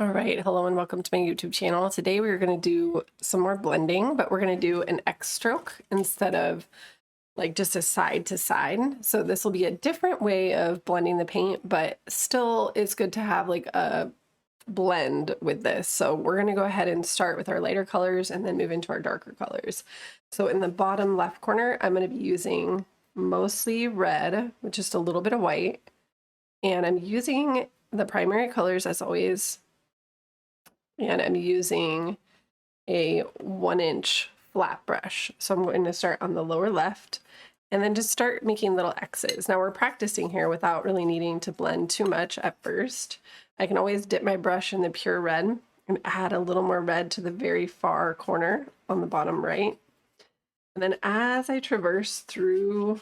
All right, hello and welcome to my YouTube channel. Today we're going to do some more blending, but we're going to do an X stroke instead of like just a side to side. So this will be a different way of blending the paint, but still it's good to have like a blend with this. So we're going to go ahead and start with our lighter colors and then move into our darker colors. So in the bottom left corner, I'm going to be using mostly red with just a little bit of white. And I'm using the primary colors as always. And I'm using a 1-inch flat brush. So I'm going to start on the lower left and then just start making little X's. Now we're practicing here without really needing to blend too much at first. I can always dip my brush in the pure red and add a little more red to the very far corner on the bottom right. And then as I traverse through,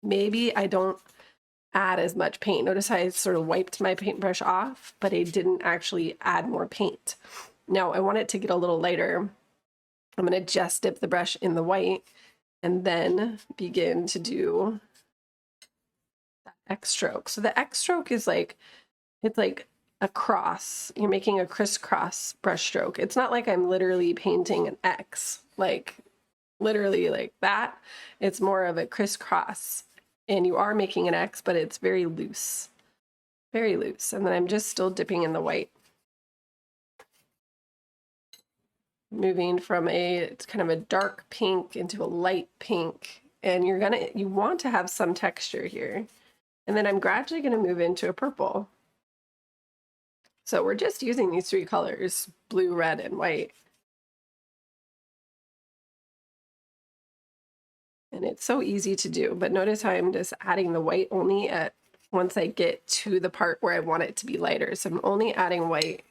maybe I don't add as much paint. Notice I sort of wiped my paintbrush off, but I didn't actually add more paint. Now I want it to get a little lighter. I'm going to just dip the brush in the white and then begin to do that X stroke. So the X stroke is like, it's like a cross. You're making a crisscross brush stroke. It's not like I'm literally painting an X, like literally like that. It's more of a crisscross. And you are making an X, but it's very loose. Very loose. And then I'm just still dipping in the white. Moving from it's kind of a dark pink into a light pink. And you want to have some texture here. And then I'm gradually gonna move into a purple. So we're just using these three colors, blue, red, and white. And it's so easy to do, but notice how I'm just adding the white only once I get to the part where I want it to be lighter. So I'm only adding white.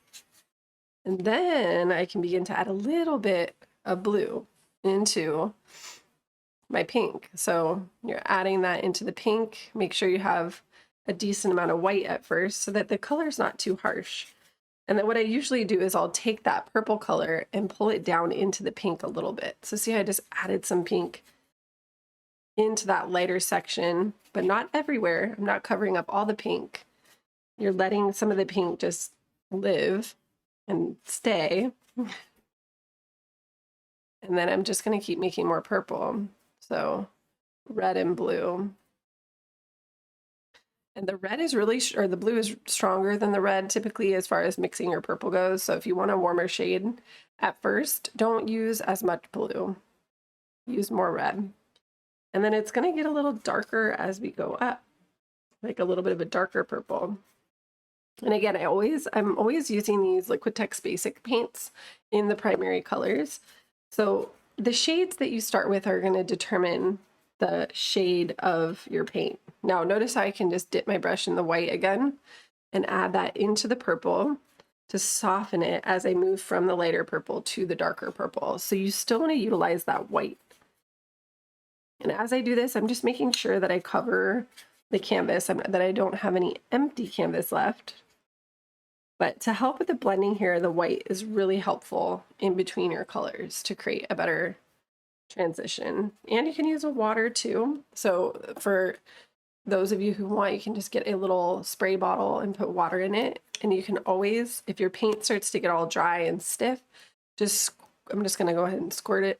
And then I can begin to add a little bit of blue into my pink. So you're adding that into the pink. Make sure you have a decent amount of white at first so that the color's not too harsh. And then what I usually do is I'll take that purple color and pull it down into the pink a little bit. So see how I just added some pink into that lighter section, but not everywhere. I'm not covering up all the pink. You're letting some of the pink just live and stay. And then I'm just going to keep making more purple. So red and blue. And the red is really, or the blue is stronger than the red typically as far as mixing your purple goes. So if you want a warmer shade at first, don't use as much blue. Use more red. And then it's going to get a little darker as we go up, like a little bit of a darker purple. And again, I'm always using these Liquitex basic paints in the primary colors. So the shades that you start with are going to determine the shade of your paint. Now notice how I can just dip my brush in the white again and add that into the purple to soften it as I move from the lighter purple to the darker purple. So you still want to utilize that white. And as I do this, I'm just making sure that I cover the canvas, that I don't have any empty canvas left. But to help with the blending here, the white is really helpful in between your colors to create a better transition. And you can use a water too. So for those of you who want, you can just get a little spray bottle and put water in it. And you can always, if your paint starts to get all dry and stiff, I'm just going to go ahead and squirt it.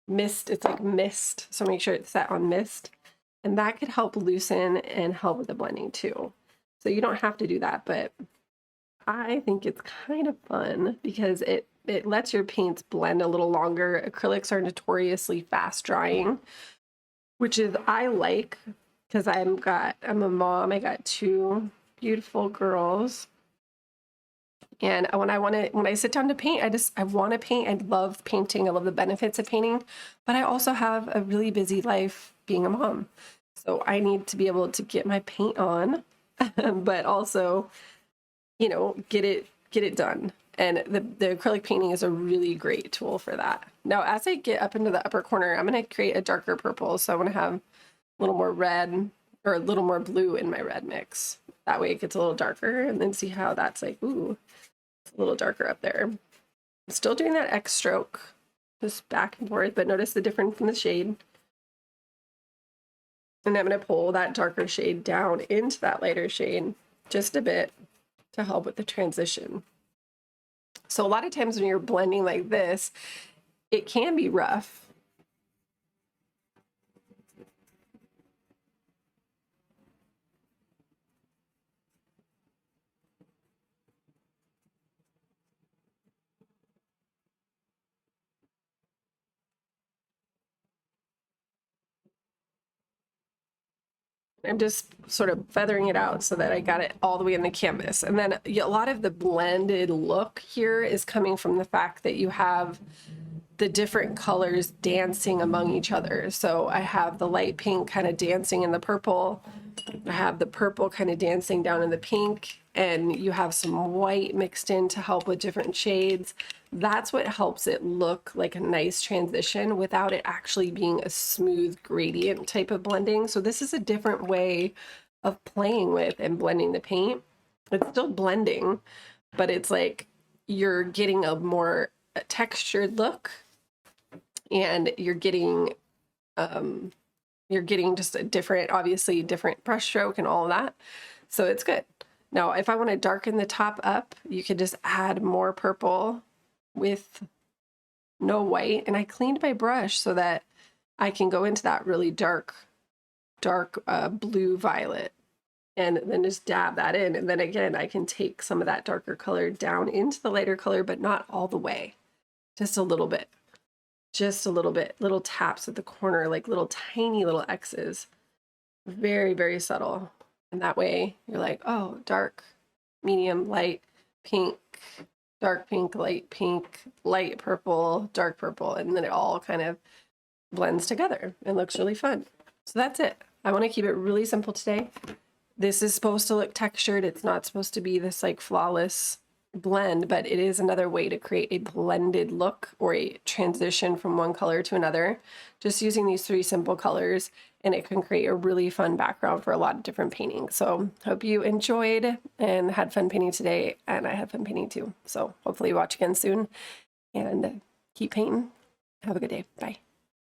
Mist, it's like mist, so make sure it's set on mist, and that could help loosen and help with the blending too. So you don't have to do that, but I think it's kind of fun because it lets your paints blend a little longer. Acrylics are notoriously fast drying, which is I like because I'm a mom. I got two beautiful girls. And when I sit down to paint, I want to paint. I love painting. I love the benefits of painting, but I also have a really busy life being a mom. So I need to be able to get my paint on, but also, you know, get it done. And the acrylic painting is a really great tool for that. Now, as I get up into the upper corner, I'm going to create a darker purple. So I want to have a little more red or a little more blue in my red mix. That way it gets a little darker, and then see how that's like, ooh, it's a little darker up there. I'm still doing that X stroke, just back and forth, but notice the difference in the shade. And I'm going to pull that darker shade down into that lighter shade just a bit. to help with the transition. So a lot of times when you're blending like this, it can be rough. I'm just sort of feathering it out so that I got it all the way in the canvas. And then a lot of the blended look here is coming from the fact that you have the different colors dancing among each other. So I have the light pink kind of dancing in the purple. I have the purple kind of dancing down in the pink, and you have some white mixed in to help with different shades. That's what helps it look like a nice transition without it actually being a smooth gradient type of blending. So this is a different way of playing with and blending the paint. It's still blending, but it's like you're getting a more textured look, and you're getting just a different, obviously different brush stroke and all of that. So it's good. Now, if I want to darken the top up, you could just add more purple with no white. And I cleaned my brush so that I can go into that really dark blue violet, and then just dab that in. And then again, I can take some of that darker color down into the lighter color, but not all the way, just a little bit. Just a little bit, little taps at the corner, like little tiny little X's. Very, very subtle. And that way you're like, oh, dark, medium, light, pink, dark pink, light purple, dark purple. And then it all kind of blends together and looks really fun. So that's it. I want to keep it really simple today. This is supposed to look textured. It's not supposed to be this like flawless blend, but it is another way to create a blended look or a transition from one color to another, just using these 3 simple colors, and it can create a really fun background for a lot of different paintings. So hope you enjoyed and had fun painting today, and I had fun painting too. So hopefully you watch again soon, and keep painting. Have a good day. Bye.